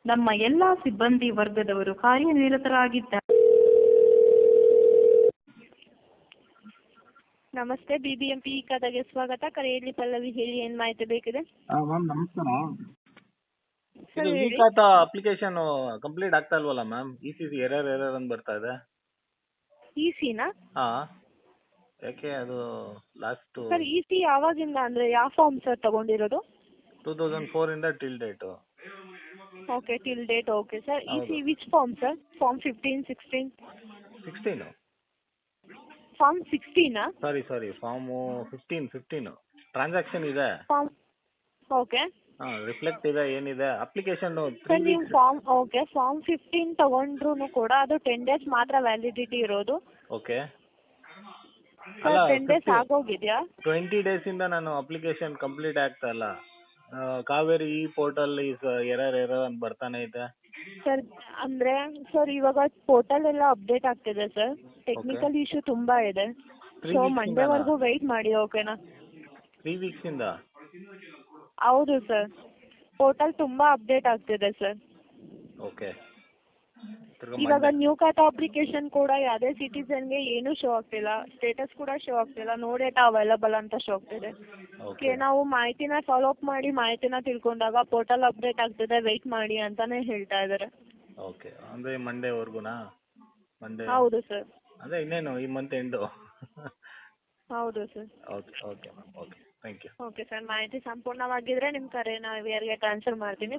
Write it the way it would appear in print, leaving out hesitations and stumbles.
ನಮ್ಮ ಎಲ್ಲಾ ಸಿಬ್ಬಂದಿ ವರ್ಗದವರು ಕಾರ್ಯನಿರತರಾಗಿದ್ದಾರೆ. ನಮಸ್ತೆ, BBMP ಈ ಕಥೆಗೆ ಸ್ವಾಗತ. ಕರೆಯಲ್ಲಿ ಪಲ್ಲವಿ, ಹೇಳಿ ಏನ್ ಮಾಹಿತಿ ಬೇಕಿದೆ? ಮ್ಯಾಮ್ ನಮಸ್ಕಾರ. ಸರ್ ಇದು ಈ ಹೇಳಿ. ಖಾತಾ ಅಪ್ಲಿಕೇಶನ್ ಕಂಪ್ಲೀಟ್ ಆಗ್ತಾ ಇಲ್ವಲ್ಲ ಮ್ಯಾಮ್? ECC ಎರರ್ ಅಂತ ಬರ್ತಾ ಇದೆ. EC-ನಾ? ಹಾ, ಯಾಕೆ ಅದು ಲಾಸ್ಟ್ ಸರ್ EC ಯಾವಾಗಿಂದ, ಅಂದ್ರೆ ಯಾವ ಫಾರ್ಮ್ ಸರ್ ತಗೊಂಡಿರೋದು? 2004 ಇಂದ till date. Okay, till date. Okay sir. EC ಹೌದು. Which form sir? Form 15, 16? 16. Form 16-ನಾ? ಸಾರಿ ಫಾರ್ಮ್ 15 ಟ್ರಾನ್ಸಾಕ್ಷನ್ ಇದೆ. ಫಾರ್ಮ್ ಓಕೆ ರಿಫ್ಲೆಕ್ಟ್ ಇದೆ, ಏನಿದೆ ಅಪ್ಲಿಕೇಶನ್ 3 ಸರ್. ನೀವು ವೀಕ್ಸ್. ಫಾರ್ಮ್ 15 ತಗೊಂಡ್ರು ಕೂಡ ಅದು 10 days ಮಾತ್ರ ವ್ಯಾಲಿಡಿಟಿ ಇರೋದು. ಓಕೆ, ಸರ್ 10 days ಆಗೋಗಿದ್ಯಾ? 20 days ಇಂದ ನಾನು ಅಪ್ಲಿಕೇಶನ್ ಕಂಪ್ಲೀಟ್ ಆಗ್ತಾ ಇಲ್ಲ. ಕಾವೇರಿ ಈ ಪೋರ್ಟಲ್ ಈಸ್ ಎರರ್ ಅಂತ ಬರ್ತಾನೆ ಇದೆ. ಸರ್ ಅಂದ್ರೆ ಸರ್ ಇವಾಗ ಪೋರ್ಟಲ್ ಎಲ್ಲ ಅಪ್ಡೇಟ್ ಆಗ್ತಿದೆ ಸರ್. ಟೆಕ್ನಿಕಲ್ ಇಶ್ಯೂ ತುಂಬಾ ಇದೆ. 3 ಸೊ weeks ಮಂಡೇವರೆಗೂ ವೆಯ್ಟ್ ಮಾಡಿ, ಓಕೆನಾ? 3 weeks ಇಂದ. ಹೌದು ಸರ್, ಪೋರ್ಟಲ್ ತುಂಬಾ ಅಪ್ಡೇಟ್ ಆಗ್ತಿದೆ ಸರ್. ಓಕೆ, ಇವಾಗ ನ್ಯೂ ಖಾತಾ ಅಪ್ಲಿಕೇಶನ್ ಕೂಡ ಯಾವುದೇ ಸಿಟಿಸನ್ಗೆ ಏನು ಶೋ ಆಗ್ತಿಲ್ಲ, ಸ್ಟೇಟಸ್ ಕೂಡ ಶೋ ಆಗ್ತಿಲ್ಲ, ನೋ ಡೇಟಾ ಅವೈಲಬಲ್ ಅಂತ ಶೋ ಆಗ್ತಿದೆ. ಓಕೆ, ನಾವು ಮಾಹಿತಿನ ಫಾಲೋ ಅಪ್ ಮಾಡಿ ಮಾಹಿತಿನ ತಿಳ್ಕೊಂಡಾಗ ಪೋರ್ಟಲ್ ಅಪ್ಡೇಟ್ ಆಗ್ತಿದೆ, ವೆಯ್ಟ್ ಮಾಡಿ ಅಂತಾನೆ ಹೇಳ್ತಾ ಇದ್ದಾರೆ. ಓಕೆ, ಅಂದ್ರೆ ಮಂಡೇವರೆಗೂನಾ? ಹೌದು ಸರ್. ಅಂದ್ರೆ ಇನ್ನೇನು ಈ ಮಂತ್ ಎಂಡು. ಹೌದು sir. Okay ma'am, okay, thank you. Okay sir, ಮಾಹಿತಿ ಸಂಪೂರ್ಣವಾಗಿದ್ರೆ ನಿಮ್ಮ ಕರೆನ ವಿ ಆರ್ಗೆ ಟ್ರಾನ್ಸ್ಫರ್ ಮಾಡ್ತೀನಿ.